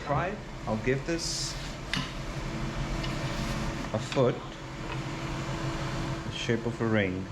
try it. I'll give this a foot, the shape of a ring.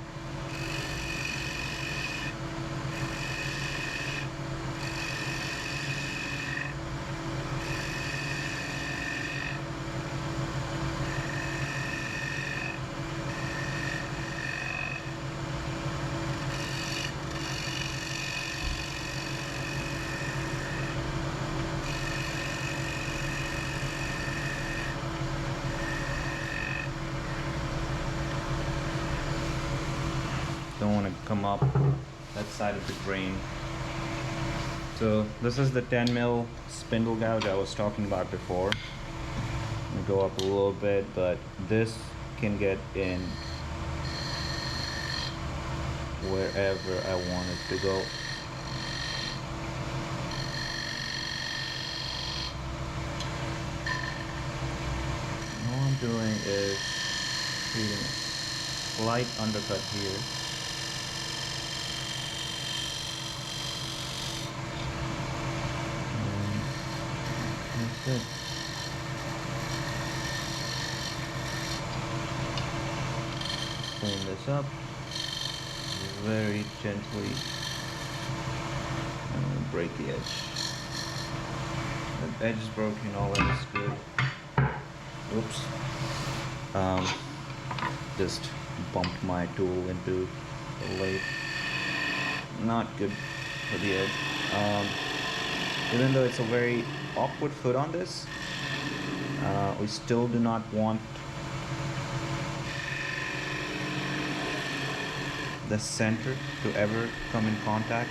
Don't want to come up that side of the grain. So this is the 10 mil spindle gouge I was talking about before. I'm gonna go up a little bit, but this can get in wherever I want it to go. All I'm doing is creating a slight undercut here. That's it. Clean this up very gently and break the edge. The edge is broken, all that is good. Oops. Just bumped my tool into the lathe. Not good for the edge. Even though it's a very awkward foot on this, we still do not want the center to ever come in contact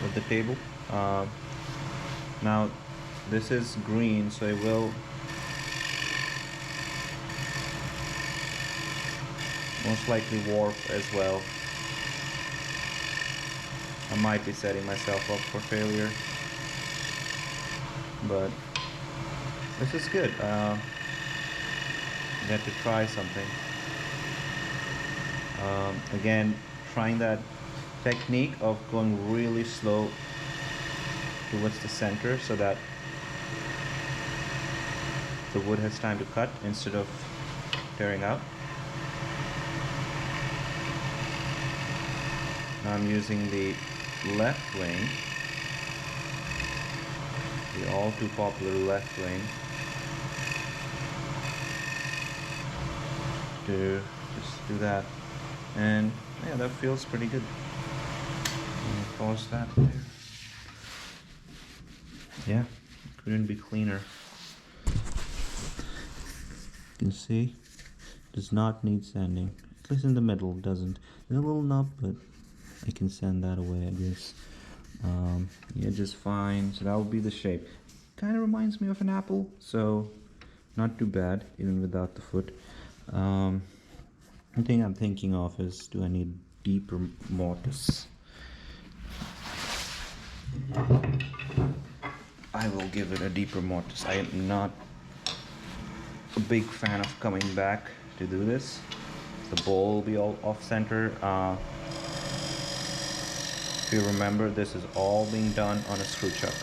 with the table. Now this is green, so it will most likely warp as well. I might be setting myself up for failure, but this is good. Get to try something. Again, trying that technique of going really slow towards the center so that the wood has time to cut instead of tearing out. Now I'm using the left lane, the all too popular left lane, to just do that, and yeah, that feels pretty good. Pause that there. Yeah, couldn't be cleaner. You can see, does not need sanding. At least in the middle, doesn't. There's a little nub, but I can sand that away, I guess. Yeah, just fine. So that would be the shape. Kind of reminds me of an apple, so not too bad, even without the foot. The thing I'm thinking of is, do I need deeper mortise? I will give it a deeper mortise. I am not a big fan of coming back to do this. The bowl will be all off center. If you remember, this is all being done on a screw chuck.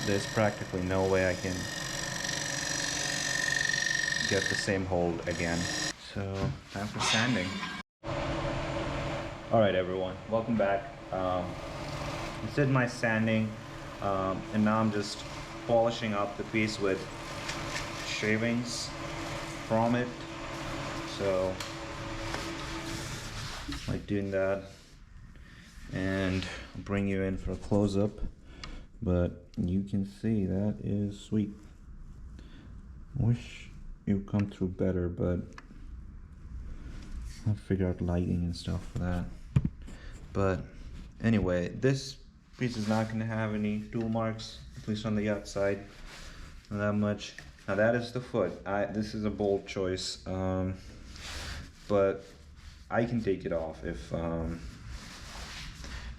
There's practically no way I can get the same hold again. So, time for sanding. Alright everyone, welcome back. I did my sanding, and now I'm just polishing up the piece with shavings from it. So, like doing that, and I'll bring you in for a close-up, but you can see that is sweet. Wish it would come through better, but I'll figure out lighting and stuff for that. But anyway, this piece is not going to have any tool marks, at least on the outside, not that much. Now that is the foot. This is a bold choice, but I can take it off if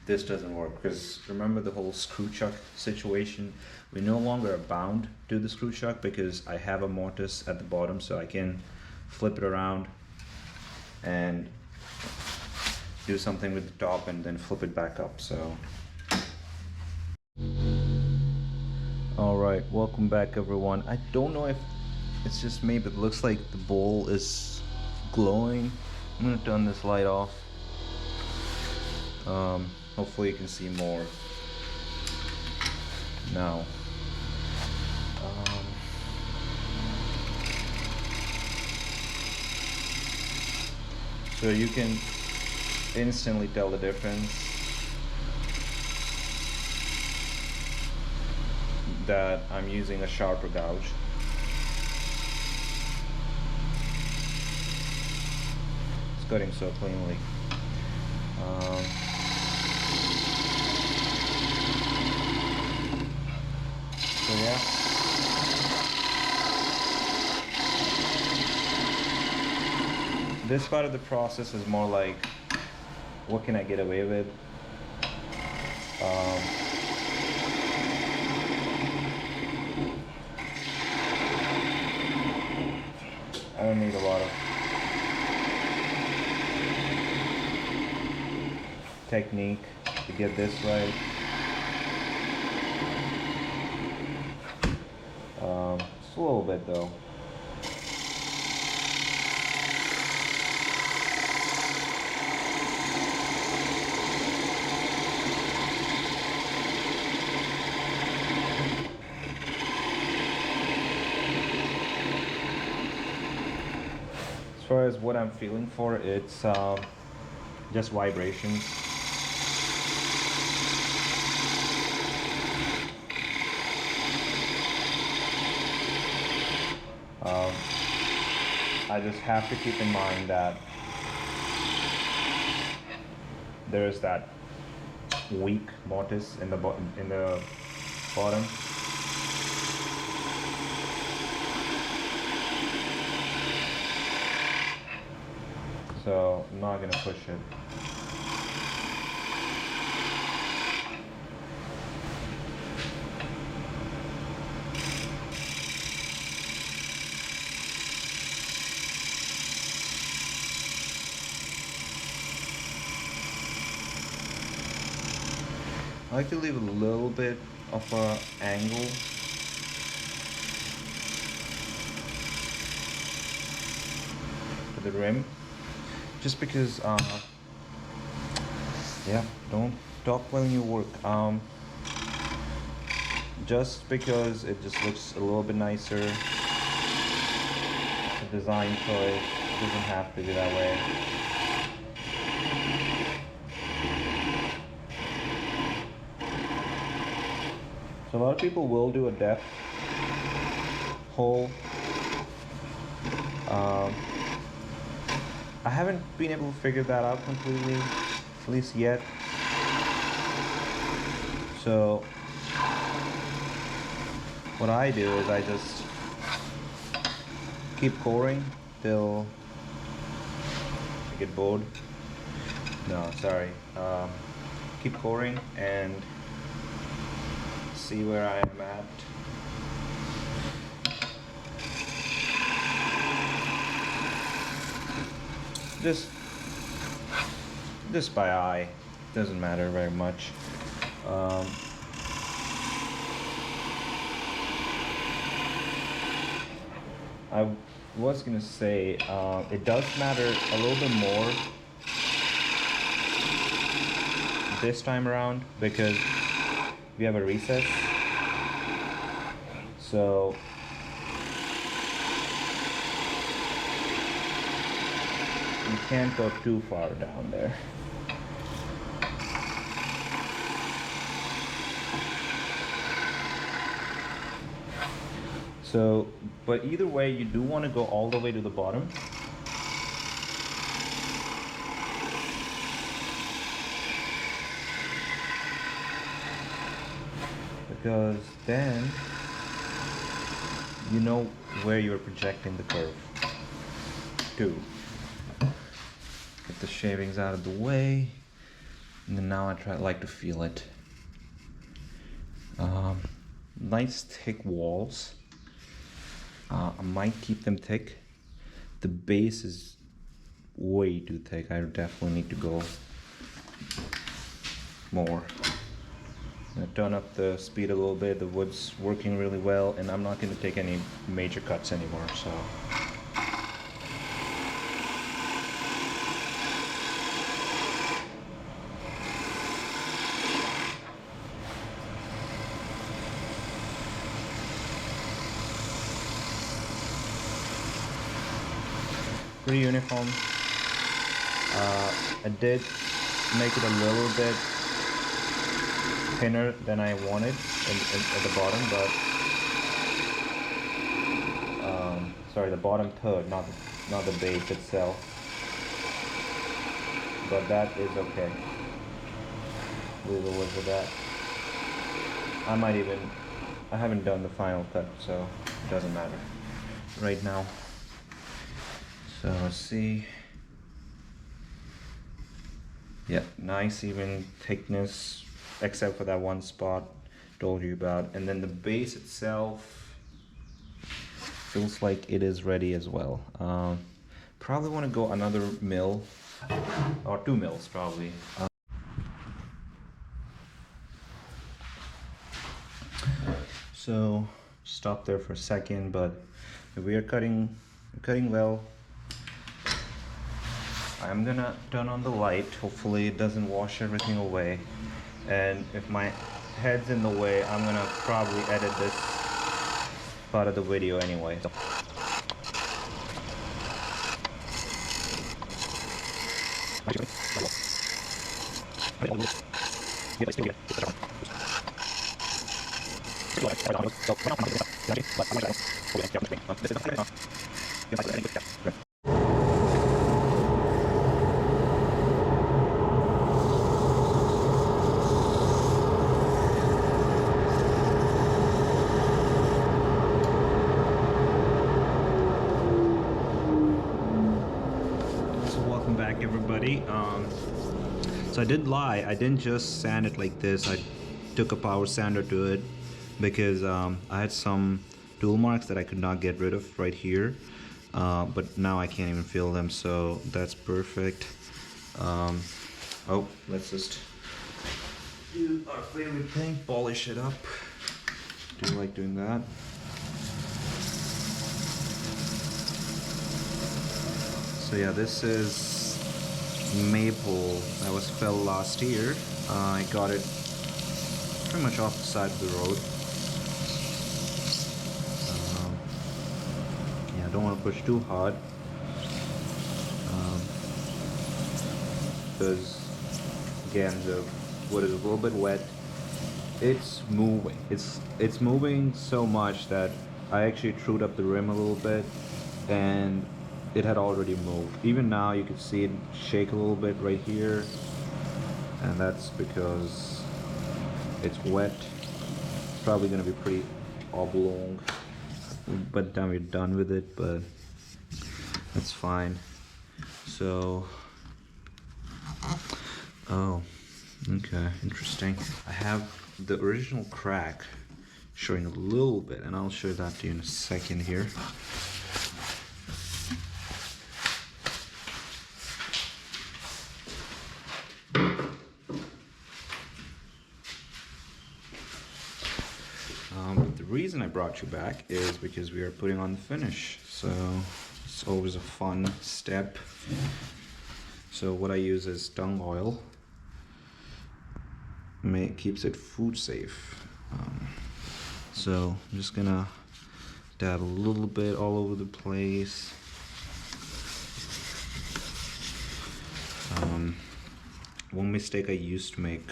this doesn't work, because remember the whole screw chuck situation? We no longer are bound to the screw chuck because I have a mortise at the bottom, so I can flip it around and do something with the top and then flip it back up. So Alright, welcome back everyone. I don't know if it's just me, but it looks like the bowl is glowing. I'm gonna turn this light off. Hopefully you can see more now. So you can instantly tell the difference that I'm using a sharper gouge. It's cutting so cleanly. So yeah. This part of the process is more like, what can I get away with? I don't need a lot of technique to get this right. Just a little bit though. As far as what I'm feeling for, it's just vibrations. I just have to keep in mind that there's that weak mortise in the bottom. So I'm not gonna push it. I like to leave a little bit of an angle. To the rim. Just because, yeah, don't talk when you work. Just because it just looks a little bit nicer. It's a design choice. It doesn't have to be that way. So a lot of people will do a depth hole. I haven't been able to figure that out completely, at least yet. So what I do is I just keep coring till I get bored. No, sorry. Keep coring and see where I am at. Just by eye, doesn't matter very much. I was gonna say it does matter a little bit more this time around because we have a recess, so you can't go too far down there. So, but either way, you do want to go all the way to the bottom. Because then you know where you're projecting the curve to. Get the shavings out of the way, and then now I like to feel it. Nice thick walls. I might keep them thick. The base is way too thick. I definitely need to go more. Gonna turn up the speed a little bit. The wood's working really well, and I'm not going to take any major cuts anymore. So. Pretty uniform. I did make it a little bit thinner than I wanted at the bottom, but sorry, the bottom third, not the base itself. But that is okay. We'll go with that. I haven't done the final cut, so it doesn't matter right now. So let's see. Yeah, nice even thickness, except for that one spot told you about. And then the base itself feels like it is ready as well. Probably want to go another mill or 2 mills probably. So stop there for a second, but we are cutting well. I'm gonna turn on the light. Hopefully it doesn't wash everything away. And if my head's in the way, I'm gonna probably edit this part of the video anyway. Back everybody. So I did lie, I didn't just sand it like this. I took a power sander to it because I had some tool marks that I could not get rid of right here, but now I can't even feel them, so that's perfect. Oh, let's just do our favorite thing, polish it up. Do like doing that. So yeah, this is maple that was felled last year. I got it pretty much off the side of the road. Yeah, I don't want to push too hard because again the wood is a little bit wet. It's moving. It's moving so much that I actually trued up the rim a little bit, and it had already moved. Even now you can see it shake a little bit right here, and that's because it's wet. It's probably gonna be pretty oblong by the time we're done with it, but that's fine. So, oh, okay, interesting. I have the original crack showing a little bit, and I'll show that to you in a second here. The reason I brought you back is because we are putting on the finish, so it's always a fun step. So what I use is tung oil. Keeps it food safe. So I'm just gonna dab a little bit all over the place. One mistake I used to make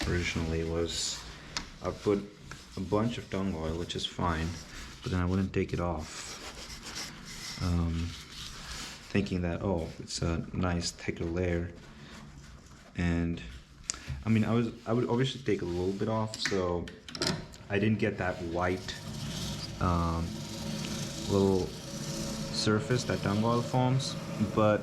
originally was I put a bunch of tung oil, which is fine, but then I wouldn't take it off, thinking that, oh, it's a nice thicker layer. And I mean, I would obviously take a little bit off, so I didn't get that white little surface that tung oil forms, but